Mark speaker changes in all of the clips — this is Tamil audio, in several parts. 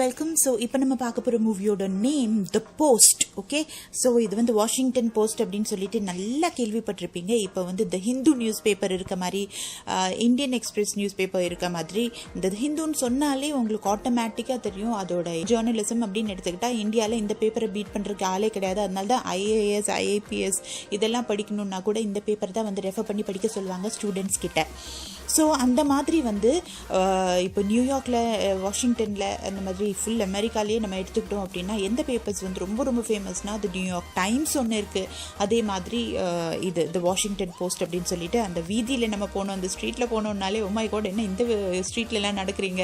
Speaker 1: வெல்கம். ஸோ இப்போ நம்ம பார்க்க போகிற மூவியோட name the post. Okay, so இது வந்து வாஷிங்டன் போஸ்ட் அப்படின்னு சொல்லிட்டு நல்லா கேள்விப்பட்டிருப்பீங்க. இப்போ வந்து த ஹிந்து நியூஸ் பேப்பர் இருக்க மாதிரி, இந்தியன் எக்ஸ்பிரஸ் நியூஸ் பேப்பர் இருக்க மாதிரி, இந்த ஹிந்துன்னு சொன்னாலே உங்களுக்கு ஆட்டோமேட்டிக்காக தெரியும் அதோட ஜேர்னலிசம் அப்படின்னு எடுத்துக்கிட்டா இந்தியாவில் இந்த பேப்பரை பீட் பண்ணுறதுக்கு ஆளே கிடையாது. அதனால தான் ஐஏஎஸ் ஐஏபிஎஸ் இதெல்லாம் படிக்கணும்னா கூட இந்த பேப்பர் தான் வந்து ரெஃபர் பண்ணி படிக்க சொல்லுவாங்க ஸ்டூடெண்ட்ஸ் கிட்ட. ஸோ அந்த மாதிரி வந்து இப்போ நியூயார்க்கில், வாஷிங்டனில், அந்த மாதிரி ஃபுல் அமெரிக்காலேயே நம்ம எடுத்துக்கிட்டோம் அப்படின்னா எந்த பேப்பர்ஸ் வந்து ரொம்ப ரொம்ப ஃபேமஸ்னால் அது நியூயார்க் டைம்ஸ் ஒன்று இருக்குது. அதே மாதிரி இது த வாஷிங்டன் போஸ்ட் அப்படின்னு சொல்லிட்டு அந்த வீதியில் நம்ம போனோம், அந்த ஸ்ட்ரீட்டில் போனோம்னாலே மை காட் என்ன இந்த ஸ்ட்ரீட்லலாம் நடக்கிறீங்க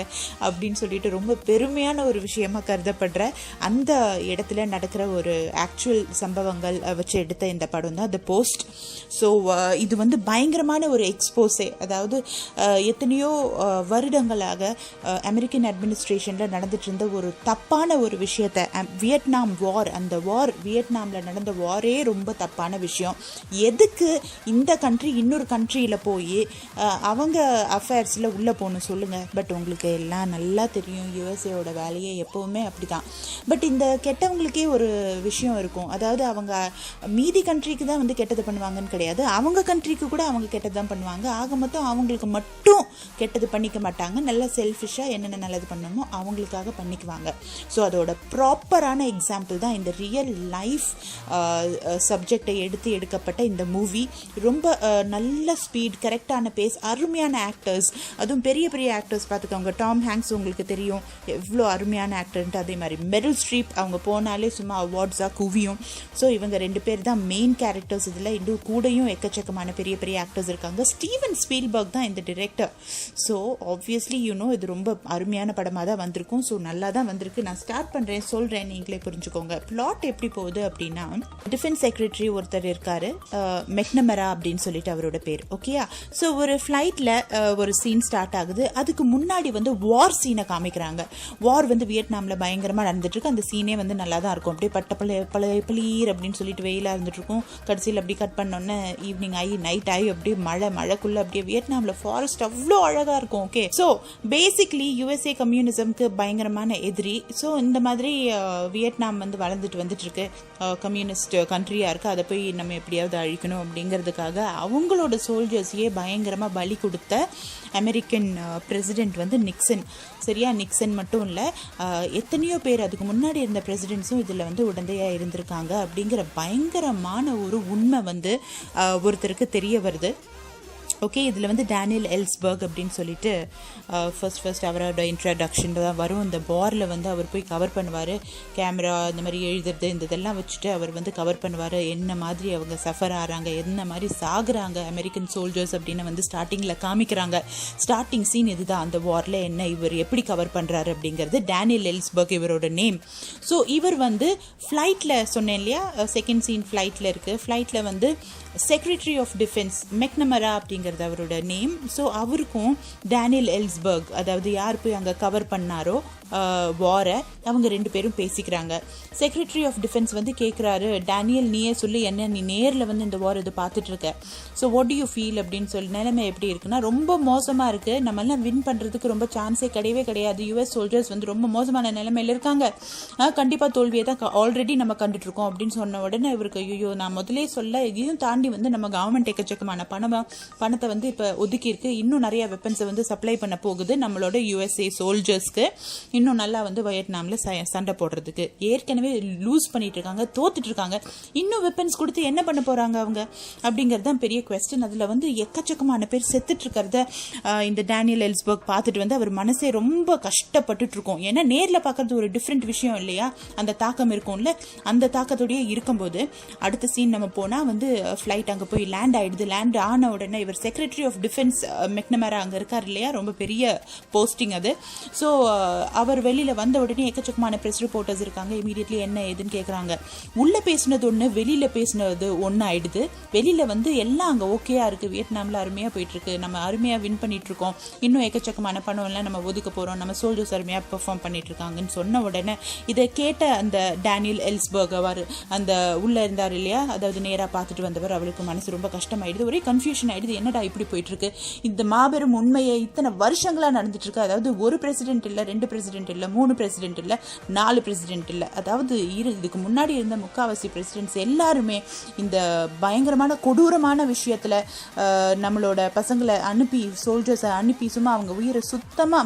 Speaker 1: அப்படின்னு சொல்லிட்டு ரொம்ப பெருமையான ஒரு விஷயமா கருதப்படுற அந்த இடத்துல நடக்கிற ஒரு ஆக்சுவல் சம்பவங்கள் வச்சு எடுத்த இந்த படம் தான் த போஸ்ட். ஸோ இது வந்து பயங்கரமான ஒரு எக்ஸ்போஸே. அதாவது எத்தனையோ வருடங்களாக அமெரிக்கன் அட்மினிஸ்ட்ரேஷனில் நடந்துட்டு இருந்த ஒரு தப்பான ஒரு விஷயத்தை, வியட்நாம் வார், அந்த வார் வியட்நாமில் நடந்த வாரே ரொம்ப தப்பான விஷயம். எதுக்கு இந்த கண்ட்ரி இன்னொரு கண்ட்ரியில் போய் அவங்க அஃபேர்ஸில் உள்ளே போகணும் சொல்லுங்கள்? பட் உங்களுக்கு எல்லாம் நல்லா தெரியும் யூஎஸ்ஏயோட வேலையே எப்போவுமே அப்படி தான். பட் இந்த கெட்டவங்களுக்கே ஒரு விஷயம் இருக்கும். அதாவது அவங்க மீதி கண்ட்ரிக்கு தான் வந்து கெட்டது பண்ணுவாங்கன்னு கிடையாது, அவங்க கண்ட்ரிக்கு கூட அவங்க கெட்டது தான் பண்ணுவாங்க. ஆக மொத்தம் அவங்களுக்கு மட்டும் கெட்டது பண்ணிக்க மாட்டாங்க. நல்லா செல்ஃபிஷாக என்னென்ன நல்லது பண்ணணுமோ அவங்களுக்காக பண்ணிக்குவாங்க. ஸோ அதோட ப்ராப்பரான எக்ஸாம்பிள் தான் இந்த ரியல் லைஃப் சப்ஜெக்டை எடுக்கப்பட்ட இந்த மூவி. ரொம்ப நல்ல ஸ்பீட், கரெக்டான பேஸ், அருமையான ஆக்டர்ஸ், அதுவும் பெரிய பெரிய ஆக்டர்ஸ் பார்த்துக்கோங்க. டாம் ஹேங்க்ஸ் உங்களுக்கு தெரியும் எவ்வளோ அருமையான ஆக்டர்ன்ட்டு. அதே மாதிரி மெரில் ஸ்ட்ரீப், அவங்க போனாலே சும்மா அவார்ட்ஸாக குவியும். ஸோ இவங்க 2 பேர் தான் மெயின் கேரக்டர்ஸ். இதில் இன்னும் கூடயும் எக்கச்சக்கமான பெரிய பெரிய ஆக்டர்ஸ் இருக்காங்க. ஸ்டீவன் ஸ்பீல்பர்க் தான் இந்த டிரெக்டர். ஸோ ஆப்வியஸ்லி இது ரொம்ப அருமையான படமாக தான் வந்திருக்கும். ஸோ நல்லா தான் வந்திருக்கு. நான் ஸ்டார்ட் பண்ணுறேன், சொல்கிறேன், நீங்களே புரிஞ்சுக்கோங்க. பிளாட் எப்படி போகுது அப்படின்னா, டிஃபென்ஸ் செக்ரட்டரி ஒருத்தர் இருக்காரு, மெக்னமரா அப்படின்னு சொல்லிட்டு அவரோட பேர். ஓகேயா? ஸோ ஒரு ஃப்ளைட்டில் ஒரு சீன் ஸ்டார்ட் ஆகுது. அதுக்கு முன்னாடி வந்து வார் சீனை காமிக்கிறாங்க. வார் வந்து வியட்நாமில் பயங்கரமாக நடந்துட்டு இருக்கு. அந்த சீனே வந்து நல்லா தான் இருக்கும். அப்படியே பளீர் அப்படின்னு சொல்லிட்டு வெயிலாக இருந்துட்டு இருக்கும். கடைசியில் அப்படி கட் பண்ணோன்னே ஈவினிங் ஆகி நைட் ஆகி அப்படியே மழைக்குள்ள அப்படியே வியட்நாமில் ஃபாரஸ்ட் அவ்வளோ அழகாக இருக்கும். ஓகே, ஸோ பேசிக்லி யூஎஸ்ஏ கம்யூனிசம்க்கு பயங்கரமான எதிரி. ஸோ இந்த மாதிரி வியட்நாம் வந்து வந்துட்டு இருக்கு, கம்யூனிஸ்ட் கண்ட்ரியாக இருக்குது. அதை போய் நம்ம எப்படியாவது அழிக்கணும் அப்படிங்கிறதுக்காக அவங்களோட சோல்ஜர்ஸையே பயங்கரமாக பலி கொடுத்த அமெரிக்கன் பிரசிடென்ட் வந்து நிக்சன். சரியா? நிக்சன் மட்டும் இல்லை, எத்தனையோ பேர் அதுக்கு முன்னாடி இருந்த பிரசிடென்ட்ஸும் இதில் வந்து உடந்தையாக இருந்திருக்காங்க அப்படிங்கிற பயங்கரமான ஒரு உண்மை வந்து ஒருத்தருக்கு தெரிய வருது. ஓகே, இதில் வந்து டேனியல் எல்ஸ்பர்க் அப்படின்னு சொல்லிட்டு ஃபர்ஸ்ட் அவரோட இன்ட்ரடக்ஷன் தான் வரும். இந்த பாரில் வந்து அவர் போய் கவர் பண்ணுவார். கேமரா இந்த மாதிரி எழுதுறது இந்த இதெல்லாம் வச்சுட்டு அவர் வந்து கவர் பண்ணுவார். என்ன மாதிரி அவங்க சஃபர் ஆகிறாங்க, என்ன மாதிரி சாகுறாங்க அமெரிக்கன் சோல்ஜர்ஸ் அப்படின்னு வந்து ஸ்டார்டிங்கில் காமிக்கிறாங்க. ஸ்டார்டிங் சீன் இதுதான். அந்த வாரில் என்ன இவர் எப்படி கவர் பண்ணுறாரு அப்படிங்கிறது. டேனியல் எல்ஸ்பர்க் இவரோட நேம். ஸோ இவர் வந்து ஃப்ளைட்டில் சொன்னேன் இல்லையா, செகண்ட் சீன் ஃப்ளைட்டில் இருக்குது. ஃப்ளைட்டில் வந்து செக்ரட்டரி ஆஃப் டிஃபென்ஸ் மெக்னமரா அப்படிங்கிறது அவரோட நேம். ஸோ அவருக்கும் டேனியல் எல்ஸ்பர்க், அதாவது யார் போய் அங்கே கவர் பண்ணாரோ வாரை, அவங்க 2 பேரும் பேசிக்கிறாங்க. செக்ரட்டரி ஆஃப் டிஃபென்ஸ் வந்து கேட்குறாரு, டேனியல் நீயே சொல்லி என்ன, நீ நேரில் வந்து இந்த வார் இது பார்த்துட்டு இருக்க, so what to you feel அப்படின்னு சொல்லி. நிலைமை எப்படி இருக்குன்னா ரொம்ப மோசமாக இருக்குது, நம்மளாம் வின் பண்ணுறதுக்கு ரொம்ப சான்ஸே கிடையாது. யூஎஸ் சோல்ஜர்ஸ் வந்து ரொம்ப மோசமான நிலைமையில் இருக்காங்க, கண்டிப்பாக தோல்வியை தான் ஆல்ரெடி நம்ம கண்டுட்ருக்கோம் அப்படின்னு சொன்ன உடனே இவருக்கு ஐயோ, நான் முதலே சொல்ல, இதையும் தாண்டி வந்து நம்ம கவர்மெண்ட் எக்கச்சக்கமான பணத்தை வந்து இப்போ ஒதுக்கியிருக்கு. இன்னும் நிறைய வெப்பன்ஸை வந்து சப்ளை பண்ண போகுது நம்மளோட யூஎஸ்ஏ சோல்ஜர்ஸ்க்கு, இன்னும் நல்லா வந்து வியட்நாமில் சண்டை போடுறதுக்கு. ஏற்கனவே லூஸ் பண்ணிட்டு இருக்காங்க, தோத்துட்டு இருக்காங்க, இன்னும் வெப்பன்ஸ் கொடுத்து என்ன பண்ண போறாங்க அவங்க அப்படிங்கிறது தான் பெரிய குவெஸ்டன். அதில் வந்து எக்கச்சக்கமான பேர் செத்துட்டு இருக்கிறத இந்த டேனியல் எல்ஸ்பர்க் பார்த்துட்டு வந்து அவர் மனசே ரொம்ப கஷ்டப்பட்டுட்டு இருக்கும். ஏன்னா நேரில் பார்க்கறது ஒரு டிஃப்ரெண்ட் விஷயம் இல்லையா, அந்த தாக்கம் இருக்கும்ல. அந்த தாக்கத்தோடய இருக்கும்போது அடுத்த சீன் நம்ம போனால் வந்து ஃப்ளைட் அங்கே போய் லேண்ட் ஆயிடுது. லேண்ட் ஆன உடனே இவர் செக்ரட்டரி ஆஃப் டிஃபென்ஸ் மெக்னமரா அங்கே இருக்கார் இல்லையா, ரொம்ப பெரிய போஸ்டிங் அது. ஸோ அவர் வெளியில் வந்த உடனே எக்கச்சக்கமான ப்ரெஸ் ரிப்போர்ட்டர்ஸ் இருக்காங்க. இமீடியட்லி என்ன ஏதுன்னு கேட்குறாங்க. உள்ளே பேசினது ஒன்று, வெளியில் பேசினது ஒன்று ஆயிடுது. வெளியில் வந்து எல்லாம் அங்கே ஓகேயா இருக்குது, வியட்நாமில் அருமையாக போயிட்டுருக்கு, நம்ம அருமையாக வின் பண்ணிகிட்ருக்கோம், இன்னும் எக்கச்சக்கமான பணம் எல்லாம் நம்ம ஒதுக்க போகிறோம், நம்ம சோல்ஜர்ஸ் அருமையாக பெர்ஃபார்ம் பண்ணிகிட்ருக்காங்கன்னு சொன்ன உடனே இதை கேட்ட அந்த டேனியல் எல்ஸ்பர்க் அவர் அந்த உள்ளே இருந்தார் இல்லையா, அதாவது நேராக பார்த்துட்டு வந்தவர், அவளுக்கு மனசு ரொம்ப கஷ்டமாயிடுது, ஒரே கன்ஃபியூஷன் ஆயிடுது. என்னடா இப்படி போயிட்டு இருக்கு, இந்த மாபெரும் உண்மையை இத்தனை வருஷங்களா நடந்துட்டு இருக்கு, அதாவது ஒரு பிரசிடென்ட் இல்லை 2 பிரசிடென்ட் பிரசிடென்ட் இல்லை, 3 பிரசிடென்ட் இல்லை, 4 பிரசிடென்ட் இல்லை, அதாவது இதுக்கு முன்னாடி இருந்த முக்காவாசி பிரசிடென்ட்ஸ் எல்லாருமே இந்த பயங்கரமான கொடூரமான விஷயத்தில் நம்மளோட பசங்களை அனுப்பி, சோல்ஜர்ஸை அனுப்பி சும்மா அவங்க உயிரை சுத்தமாக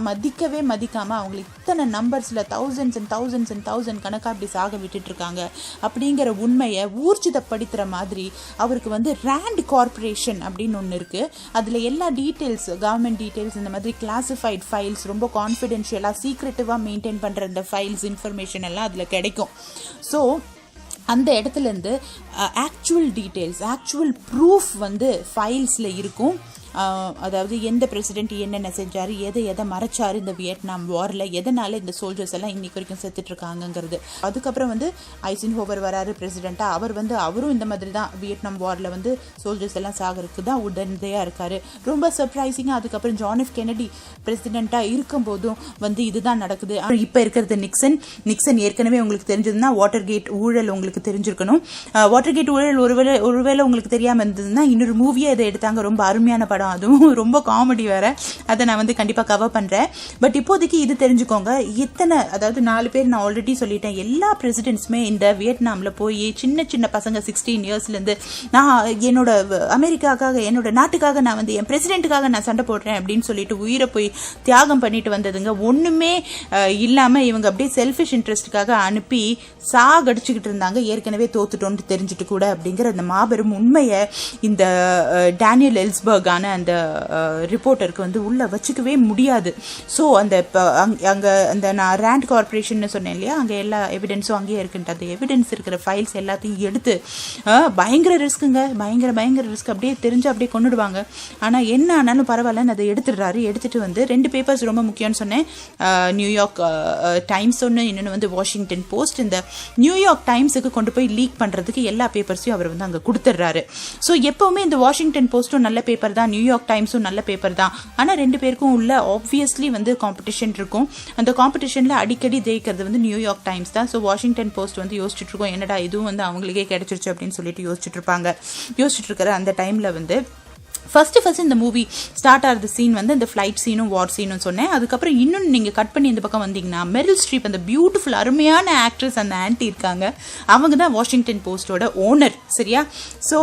Speaker 1: மதிக்காமல் அவங்களை இத்தனை நம்பர்ஸில் தௌசண்ட் கணக்காக அப்படி சாக விட்டுட்டு இருக்காங்க அப்படிங்கிற உண்மையை ஊர்ஜிதப்படுத்துகிற மாதிரி அவருக்கு வந்து ரேண்ட் கார்பரேஷன் அப்படின்னு ஒன்று இருக்குது. அதில் எல்லா டீட்டெயில்ஸ், கவர்மெண்ட் டீட்டெயில்ஸ், இந்த மாதிரி கிளாசிஃபைட் ஃபைல்ஸ், ரொம்ப கான்ஃபிடென்ஷியலாக சீக்ரெட்டிவாக மெயின்டைன் பண்ணுற இந்த ஃபைல்ஸ், இன்ஃபர்மேஷன் எல்லாம் அதில் கிடைக்கும். ஸோ அந்த இடத்துலேருந்து ஆக்சுவல் டீட்டெயில்ஸ், ஆக்சுவல் ப்ரூஃப் வந்து ஃபைல்ஸில் இருக்கும். அதாவது எந்த பிரசிடென்ட் என்னென்ன செஞ்சார், எதை மறைச்சார் இந்த வியட்நாம் வாரில், எதனால் இந்த சோல்ஜர்ஸ் எல்லாம் இன்னைக்கு வரைக்கும் செத்துட்டு இருக்காங்கிறது. அதுக்கப்புறம் வந்து ஐசன்ஹோவர் வராரு பிரசிடெண்ட்டாக. அவரும் இந்த மாதிரி தான் வியட்நாம் வாரில் வந்து சோல்ஜர்ஸ் எல்லாம் சாகிறதுக்கு தான் உடனடியாக இருக்காரு. ரொம்ப சர்ப்ரைசிங்காக அதுக்கப்புறம் ஜான் எஃப் கென்னடி பிரசிடெண்ட்டாக இருக்கும்போதும் வந்து இதுதான் நடக்குது. இப்போ இருக்கிறது நிக்சன் ஏற்கனவே உங்களுக்கு தெரிஞ்சதுன்னா வாட்டர் கேட் ஊழல் உங்களுக்கு தெரிஞ்சிருக்கணும். வாட்டர் கேட் ஊழல் ஒருவேளை உங்களுக்கு தெரியாமல் இருந்ததுன்னா இன்னொரு மூவியாக இதை எடுத்தாங்க, ரொம்ப அருமையான படம், அதுவும் ரொம்ப காமெடி வேற. அதை நான் வந்து கண்டிப்பா கவர் பண்றேன். பட் இப்போதைக்கு இது தெரிஞ்சுக்கோங்க, அதாவது 4 பேர் நான் ஆல்ரெடி சொல்லிட்டேன். எல்லா பிரசிடென்ட்ஸுமே இந்த வியட்நாம்ல போய் சின்ன பசங்க 16 இயர்ஸ்ல இருந்து நான் என்னோட அமெரிக்காக்காக, என்னோட நாட்டுக்காக, நான் வந்து என் பிரசிடென்ட்டுக்காக நான் சண்டை போடுறேன் அப்படின்னு சொல்லிட்டு உயிரை போய் தியாகம் பண்ணிட்டு வந்ததுங்க. ஒண்ணுமே இல்லாம இவங்க அப்படியே செல்ஃபிஷ் இன்ட்ரெஸ்டுக்காக அனுப்பி சாகடிச்சுக்கிட்டு இருந்தாங்க. ஏற்கனவே தோத்துட்டோன்னு தெரிஞ்சுட்டு கூட அப்படிங்கிற அந்த மாபெரும் உண்மையை இந்த டேனியல் எல்ஸ்பர்கான அந்த ரிப்போர்ட்டருக்கு வந்து உள்ள வச்சுக்கவே முடியாது. ஸோ அந்த நான் ரேண்ட் கார்பரேஷன் சொன்னேன் இல்லையா, அங்கே எல்லா எவிடன்ஸும் அங்கேயே இருக்குன்ட்டு அந்த எவிடன்ஸ் இருக்கிற ஃபைல்ஸ் எல்லாத்தையும் எடுத்து பயங்கர ரிஸ்க்குங்க, பயங்கர ரிஸ்க். அப்படியே தெரிஞ்சு அப்படியே கொண்டுடுவாங்க. ஆனால் என்ன ஆனாலும் பரவாயில்லன்னு அதை எடுத்துட்டு வந்து 2 பேப்பர்ஸ் ரொம்ப முக்கியம்னு சொன்னேன். நியூயார்க் டைம்ஸ் ஒன்று, இன்னொன்று வந்து வாஷிங்டன் போஸ்ட். இந்த நியூயார்க் டைம்ஸுக்கு கொண்டு போய் லீக் பண்ணுறதுக்கு எல்லா பேப்பர்ஸையும் அவர் வந்து அங்கே கொடுத்துட்றாரு. ஸோ எப்போவுமே இந்த வாஷிங்டன் போஸ்ட்டும் நல்ல பேப்பர் தான், நியூயார்க் டைம்ஸும் நல்ல பேப்பர் தான். ஆனால் 2 பேருக்கும் உள்ள ஆப்வியஸ்லி வந்து காம்படிஷன் இருக்கும். அந்த காம்படிஷனில் அடிக்கடி ஜெயிக்கிறது வந்து நியூயார்க் டைம்ஸ் தான். ஸோ வாஷிங்டன் போஸ்ட் வந்து யோசிச்சுட்டு இருக்கோம், என்னடா இதுவும் வந்து அவங்களுக்கே கிடைச்சிருச்சு அப்படின்னு சொல்லிட்டு யோசிச்சுட்டு இருக்கிற அந்த டைமில் வந்து ஃபர்ஸ்ட் இந்த மூவி ஸ்டார்ட் ஆகிறது சீன் வந்து இந்த ஃப்ளைட் சீனும் வார் சீனும் சொன்னேன். அதுக்கப்புறம் இன்னொன்று நீங்கள் கட் பண்ணி இந்த பக்கம் வந்தீங்கன்னா மெரில் ஸ்ட்ரீப், அந்த பியூட்டிஃபுல் அருமையான ஆக்ட்ரஸ், அந்த ஆன்டி இருக்காங்க, அவங்க தான் வாஷிங்டன் போஸ்டோட ஓனர். சரியா? ஸோ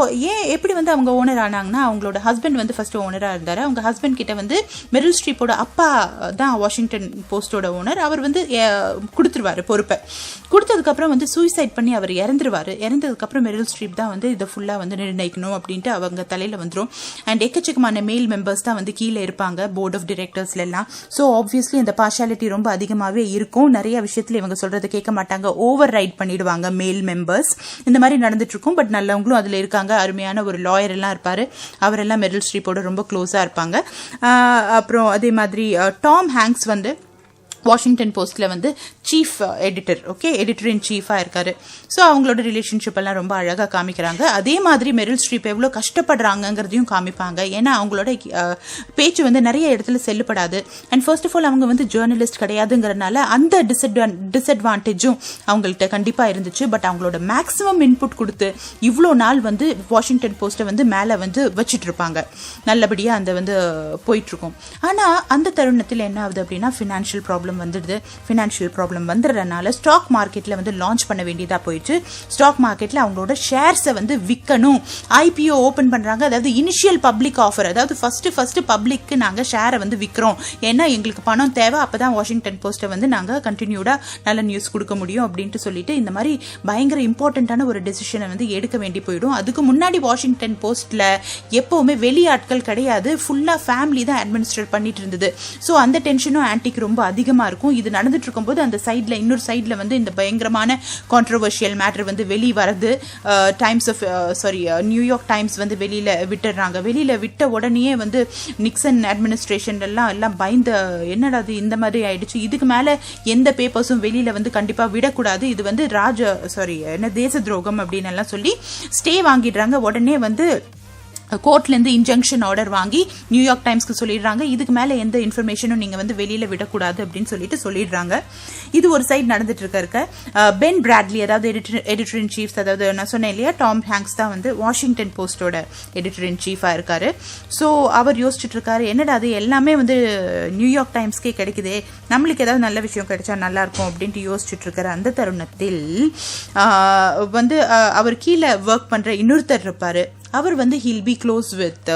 Speaker 1: எப்படி வந்து அவங்க ஓனர் ஆனாங்கன்னா, அவங்களோட ஹஸ்பண்ட் வந்து ஃபர்ஸ்ட் ஓனராக இருந்தார். அவங்க ஹஸ்பண்ட் கிட்ட வந்து மெரில் ஸ்ட்ரீப்போட அப்பா தான் வாஷிங்டன் போஸ்டோட ஓனர். அவர் வந்து கொடுத்துருவாரு பொறுப்பை. கொடுத்ததுக்கப்புறம் வந்து சூசைட் பண்ணி அவர் இறந்ததுக்கப்புறம் மெரில் ஸ்ட்ரீப் தான் வந்து இதை ஃபுல்லாக வந்து நிர்ணயிக்கணும் அப்படின்ட்டு அவங்க தலையில் வந்துடும். அண்ட் எக்கச்சக்கமான மேல் மெம்பர்ஸ் தான் வந்து கீழே இருப்பாங்க போர்ட் ஆஃப் டிரெக்டர்ஸ்ல எல்லாம். ஸோ ஆப்வியஸ்லி அந்த பார்ஷாலிட்டி ரொம்ப அதிகமாகவே இருக்கும். நிறைய விஷயத்துல இவங்க சொல்றதை கேட்க மாட்டாங்க, ஓவர் ரைட் பண்ணிடுவாங்க மேல் மெம்பர்ஸ். இந்த மாதிரி நடந்துட்டு இருக்கும். பட் நல்லவங்களும் அதுல இருக்காங்க. அருமையான ஒரு லாயர் எல்லாம் இருப்பாரு, அவரெல்லாம் மெரில் ஸ்ட்ரீப்போட ரொம்ப க்ளோஸா இருப்பாங்க. அப்புறம் அதே மாதிரி டாம் ஹேங்க்ஸ் வந்து வாஷிங்டன் போஸ்ட்ல வந்து சீஃப் எடிட்டர், எடிட்டர் இன் சீஃபாக இருக்காரு. ஸோ அவங்களோட ரிலேஷன்ஷிப் எல்லாம் ரொம்ப அழகாக காமிக்கிறாங்க. அதே மாதிரி மெரில் ஸ்ட்ரீப் எவ்வளோ கஷ்டப்படுறாங்கிறதையும் காமிப்பாங்க. ஏன்னா அவங்களோட பேச்சு வந்து நிறைய இடத்துல செல்லுப்படாது. அண்ட் ஃபர்ஸ்ட் ஆஃப் ஆல் அவங்க வந்து ஜேர்னலிஸ்ட் கிடையாதுங்கிறதுனால அந்த டிஸ்அட்வான்டேஜும் அவங்கள்ட்ட கண்டிப்பாக இருந்துச்சு. பட் அவங்களோட மேக்ஸிமம் இன்புட் கொடுத்து இவ்வளோ நாள் வந்து வாஷிங்டன் போஸ்ட்டை வந்து மேலே வந்து வச்சுட்டு இருப்பாங்க. நல்லபடியாக அந்த வந்து போயிட்டு இருக்கும். ஆனால் அந்த தருணத்தில் என்ன ஆகுது அப்படின்னா, ஃபினான்ஷியல் ப்ராப்ளம் வந்துடுறதுனால ஸ்டாக் மார்க்கெட்ல வந்து லான்ச் பண்ண வேண்டியதா போயிடுச்சு. ஸ்டாக் மார்க்கெட்ல அவங்களோட ஷேர்ஸை வந்து விற்கணும். ஐபிஓ ஓபன் பண்றாங்க. அதாவது இனிஷியல் பப்ளிக் ஆஃபர், அதாவது ஃபர்ஸ்ட் பப்ளிக்கு நாங்க ஷேரை வந்து விற்கிறோம், ஏன்னா எங்களுக்கு பணம் தேவை, அப்பதான் வாஷிங்டன் போஸ்ட்டை வந்து நாங்க கண்டினியூடா நல்ல நியூஸ் கொடுக்க முடியும் அப்படின்ட்டு சொல்லிட்டு இந்த மாதிரி பயங்கர இம்பார்ட்டன்டான ஒரு டெசிஷனை வந்து எடுக்க வேண்டி போயிடும். அதுக்கு முன்னாடி வாஷிங்டன் போஸ்ட்ல எப்பவுமே வெளியாட்கள் கிடையாது, ஃபுல்லா ஃபேமிலி தான் அட்மினிஸ்ட்ரேட் பண்ணிட்டு இருந்தது. ஸோ அந்த டென்ஷனும் ஆன்டிக்கு ரொம்ப அதிகமா இருக்கும். இது நடந்துட்டு இருக்கும்போது அந்த சைட்ல இன்னொரு சைட்ல வந்து இந்த பயங்கரமான கான்ட்ரோவர்ஷியல் மேட்டர் வந்து வெளியே வரது. நியூயார்க் டைம்ஸ் வந்து வெளியில விட்டுறாங்க. வெளியில விட்ட உடனே வந்து நிக்சன் அட்மினிஸ்ட்ரேஷன் எல்லாம் பயந்து, என்னடா இந்த மாதிரி ஆயிடுச்சு, இதுக்கு மேல எந்த பேப்பர்ஸும் வெளியில வந்து கண்டிப்பா விடக்கூடாது, இது வந்து தேச துரோகம் அப்படின்னு எல்லாம் சொல்லி ஸ்டே வாங்கிடுறாங்க. உடனே வந்து கோர்ட்லேருந்து இன்ஜங்ஷன் ஆர்டர் வாங்கி நியூயார்க் டைம்ஸ்க்கு சொல்லிடுறாங்க, இதுக்கு மேலே எந்த இன்ஃபர்மேஷனும் நீங்கள் வந்து வெளியில் விடக்கூடாது அப்படின்னு சொல்லிட்டு சொல்லிடுறாங்க. இது ஒரு சைடு நடந்துட்டு இருக்க பென் பிராட்லி, அதாவது எடிட்டர் இன் சீஃப், அதாவது நான் சொன்னேன் இல்லையா, டாம் ஹேங்க்ஸ் தான் வந்து வாஷிங்டன் போஸ்டோட எடிட்டர் இன் சீஃபாக இருக்காரு. ஸோ அவர் யோசிச்சுட்டு இருக்காரு, என்னடா அது எல்லாமே வந்து நியூயார்க் டைம்ஸ்க்கே கிடைக்குதே, நம்மளுக்கு ஏதாவது நல்ல விஷயம் கிடைச்சா நல்லா இருக்கும் அப்படின்ட்டு யோசிச்சுட்டு இருக்காரு. அந்த தருணத்தில் வந்து அவர் கீழே ஒர்க் பண்ற இன்னொருத்தர் இருப்பாரு. அவர் வந்து he'll be close with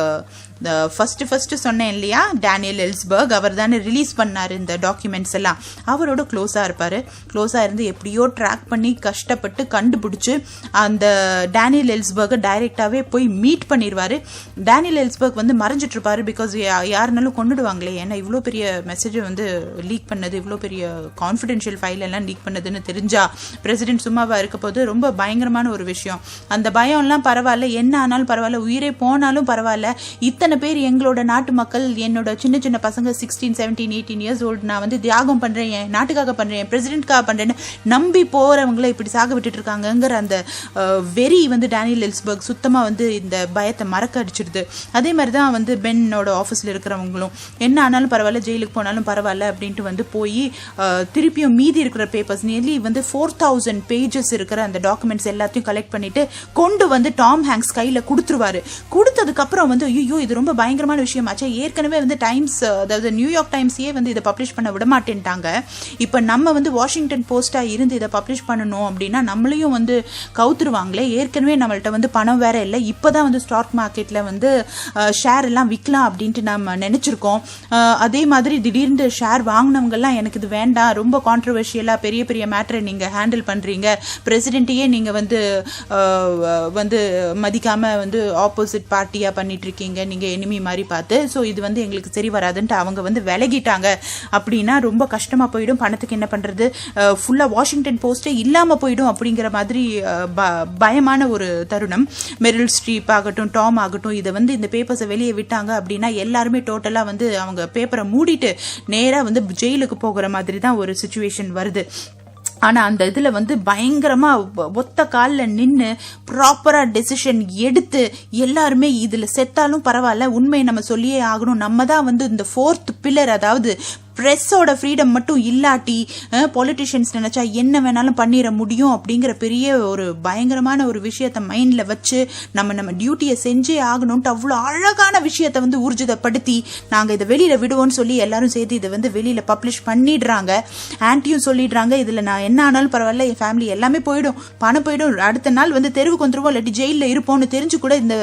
Speaker 1: first சொன்னேன் இல்லையா, டேனியல் எல்ஸ்பர்க், அவர் தானே ரிலீஸ் பண்ணார் இந்த டாக்குமெண்ட்ஸ் எல்லாம். அவரோட க்ளோஸாக இருப்பார். க்ளோஸாக இருந்து எப்படியோ ட்ராக் பண்ணி கஷ்டப்பட்டு கண்டுபிடிச்சி அந்த டேனியல் எல்ஸ்பர்கை டைரெக்டாகவே போய் மீட் பண்ணிடுவார். டேனியல் எல்ஸ்பர்க் வந்து மறைஞ்சிட்டு இருப்பாரு, பிகாஸ் யாருனாலும் கொண்டுடுவாங்களே, ஏன்னா இவ்வளோ பெரிய மெசேஜை வந்து லீக் பண்ணது, இவ்வளோ பெரிய கான்ஃபிடென்ஷியல் ஃபைல் எல்லாம் லீக் பண்ணதுன்னு தெரிஞ்சா பிரசிடென்ட் சும்மாவா இருக்க போது, ரொம்ப பயங்கரமான ஒரு விஷயம். அந்த பயம்லாம் பரவாயில்ல, என்ன ஆனாலும் பரவாயில்ல, உயிரே போனாலும் பரவாயில்ல, இத்தனை பேர் எங்களோட நாட்டு மக்கள், என்னோட சின்ன சின்ன பசங்க 16, 17, 18 இயர்ஸ் ஓல்டு, நான் வந்து தியாகம் பண்றேன், என் நாட்டுக்காக பண்றேன், பிரசிடென்ட்காக பண்றேன்னு நம்பி போறவங்களை இப்படி சாக விட்டுட்டு இருக்காங்கிற அந்த வெறி வந்து டேனியல் எல்ஸ்பர்க் சுத்தமா வந்து இந்த பயத்தை மறக்க அடிச்சிடுது. அதே மாதிரி தான் வந்து பென்னோட ஆஃபீஸில் இருக்கிறவங்களும் என்ன ஆனாலும் பரவாயில்ல, ஜெயிலுக்கு போனாலும் பரவாயில்ல அப்படின்ட்டு வந்து போய் திருப்பியும் மீதி இருக்கிற பேப்பர்ஸ் நியர்லி வந்து 4000 பேஜஸ் இருக்கிற அந்த டாக்குமெண்ட்ஸ் எல்லாத்தையும் கலெக்ட் பண்ணிட்டு கொண்டு வந்து டாம் ஹேங்க்ஸ் கையில் கொடுத்துருவாரு. கொடுத்ததுக்கு அப்புறம் வந்து ஐயோ இது ரொம்ப பயங்கரமான விஷயமாச்சு, ஏற்கனவே வந்து டைம்ஸ், அதாவது நியூயார்க் டைம்ஸே வந்து இதை பப்ளிஷ் பண்ண விட மாட்டேன்ட்டாங்க, இப்போ நம்ம வந்து வாஷிங்டன் போஸ்டா இருந்து இதை பப்ளிஷ் பண்ணணும் அப்படின்னா நம்மளையும் வந்து கவுத்துருவாங்களே, ஏற்கனவே நம்மள்ட்ட வந்து பணம் வேற இல்லை, இப்போதான் வந்து ஸ்டாக் மார்க்கெட்ல வந்து ஷேர் எல்லாம் விற்கலாம் அப்படின்ட்டு நம்ம நினைச்சிருக்கோம். அதே மாதிரி திடீர்னு ஷேர் வாங்கினவங்கெல்லாம் எனக்கு இது வேண்டாம், ரொம்ப கான்ட்ரவர்ஷியலா பெரிய பெரிய மேட்டரை நீங்க ஹேண்டில் பண்றீங்க, பிரசிடென்ட்டையே நீங்க வந்து வந்து மதிக்காம வந்து ஆப்போசிட் பார்ட்டியா பண்ணிட்டு இருக்கீங்க, நீங்க எனிமி மாதிரி பார்த்து, ஸோ இது வந்து எங்களுக்கு சரி வராதுன்ட்டு அவங்க வந்து விலகிட்டாங்க அப்படின்னா ரொம்ப கஷ்டமா போயிடும், பணத்துக்கு என்ன பண்றது, ஃபுல்லா வாஷிங்டன் போஸ்டே இல்லாம போயிடும் அப்படிங்கிற மாதிரி பயமான ஒரு தருணம். மெரில் ஸ்ட்ரீப் ஆகட்டும், டாம் ஆகட்டும், இதை வந்து இந்த பேப்பர்ஸை வெளியே விட்டாங்க அப்படின்னா எல்லாருமே டோட்டலா வந்து அவங்க பேப்பரை மூடிட்டு நேரா வந்து ஜெயிலுக்கு போகிற மாதிரி தான் ஒரு சிச்சுவேஷன் வருது. ஆனா அந்த இதுல வந்து பயங்கரமா ஒத்த காலில் நின்று ப்ராப்பரா டெசிஷன் எடுத்து எல்லாருமே இதுல செத்தாலும் பரவாயில்ல, உண்மையை நம்ம சொல்லியே ஆகணும், நம்ம தான் வந்து இந்த 4th பில்லர், அதாவது ப்ரெஸ்ஸோட ஃப்ரீடம் மட்டும் இல்லாட்டி பொலிட்டிஷியன்ஸ் நினைச்சா என்ன வேணாலும் பண்ணிட முடியும் அப்படிங்கிற பெரிய ஒரு பயங்கரமான ஒரு விஷயத்த மைண்ட்ல வச்சு நம்ம டியூட்டியை செஞ்சே ஆகணும்ட்டு அவ்வளோ அழகான விஷயத்த வந்து ஊர்ஜிதப்படுத்தி நாங்கள் இதை வெளியில விடுவோம்னு சொல்லி எல்லாரும் சேர்த்து இதை வந்து வெளியில பப்ளிஷ் பண்ணிடுறாங்க. ஆன்ட்டியும் சொல்லிடுறாங்க, இதுல நான் என்ன ஆனாலும் பரவாயில்ல, என் ஃபேமிலி எல்லாமே போயிடும், பணம் போயிடும், அடுத்த நாள் வந்து தெருவுக்கு வந்துருவோம் இல்லாட்டி ஜெயிலில் இருப்போம்னு தெரிஞ்சு கூட இந்த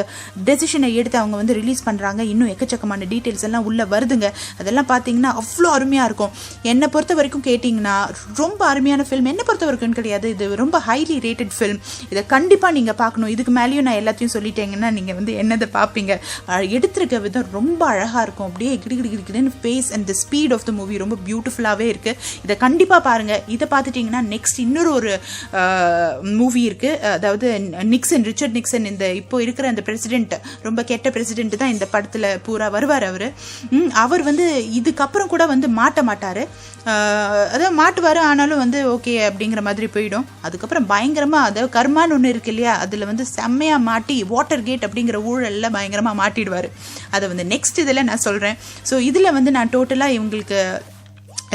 Speaker 1: டெசிஷனை எடுத்து அவங்க வந்து ரிலீஸ் பண்றாங்க. இன்னும் எக்கச்சக்கமான டீட்டெயில்ஸ் எல்லாம் உள்ள வருதுங்க. அதெல்லாம் பார்த்தீங்கன்னா அவ்வளோ அருமையா இருக்கும். என்னை பொறுத்த வரைக்கும் கேட்டீங்கன்னா ரொம்ப அருமையான ஃபில்ம். என்னை பொறுத்த வரைக்கும் கிடையாது, இது ரொம்ப ஹைலி ரேட்டட் ஃபில்ம். இதை கண்டிப்பா நீங்க பார்க்கணும். இதுக்கு மேலேயும் நான் எல்லாத்தையும் சொல்லிட்டேங்கன்னா நீங்க வந்து என்னதை பார்ப்பீங்க. எடுத்திருக்க விதம் ரொம்ப அழகா இருக்கும். அப்படியே கிடிகிடின்னு pace and the speed of the movie ரொம்ப பியூட்டிஃபுல்லாவே இருக்கு. இதை கண்டிப்பா பாருங்க. இதை பார்த்துட்டீங்கன்னா நெக்ஸ்ட் இன்னொரு ஒரு மூவி இருக்கு, அதாவது ரிச்சர்ட் நிக்சன், இந்த இப்போ இருக்கிற அந்த பிரசிடென்ட், ரொம்ப கெட்ட பிரசிடென்ட் தான் இந்த படத்துல பூரா வருவார். அவர் வந்து இதுக்கப்புறம் கூட வந்து மாட்ட மாட்டாரு, அதாவது மாட்டுவாரு, ஆனாலும் வந்து ஓகே அப்படிங்கிற மாதிரி போயிடும். அதுக்கப்புறம் பயங்கரமா, அதாவது கர்மான்னு ஒன்று இருக்கு இல்லையா, அதுல வந்து செம்மையா மாட்டி வாட்டர் கேட் அப்படிங்கிற ஊழல்ல பயங்கரமா மாட்டிடுவாரு. அதை வந்து நெக்ஸ்ட் இதில் நான் சொல்றேன். ஸோ இதுல வந்து நான் டோட்டலா இவங்களுக்கு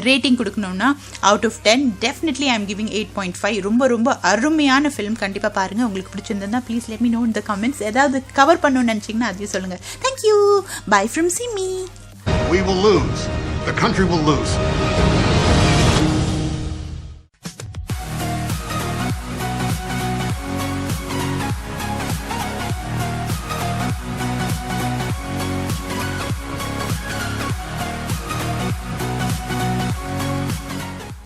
Speaker 1: ரேட்டிங் கொடுக்கணும்னா out of 10 definitely I am giving 8.5. ரொம்ப ரொம்ப அருமையான ஃபிலிம். கண்டிப்பா பாருங்க. உங்களுக்கு பிடிச்சிருந்தா please let me know in the comments. ஏதாவது கவர் பண்ணணும்னு நினைச்சீங்கன்னா அதையும் சொல்லுங்க. Thank you. Bye from Simi.
Speaker 2: We will lose. The country will lose.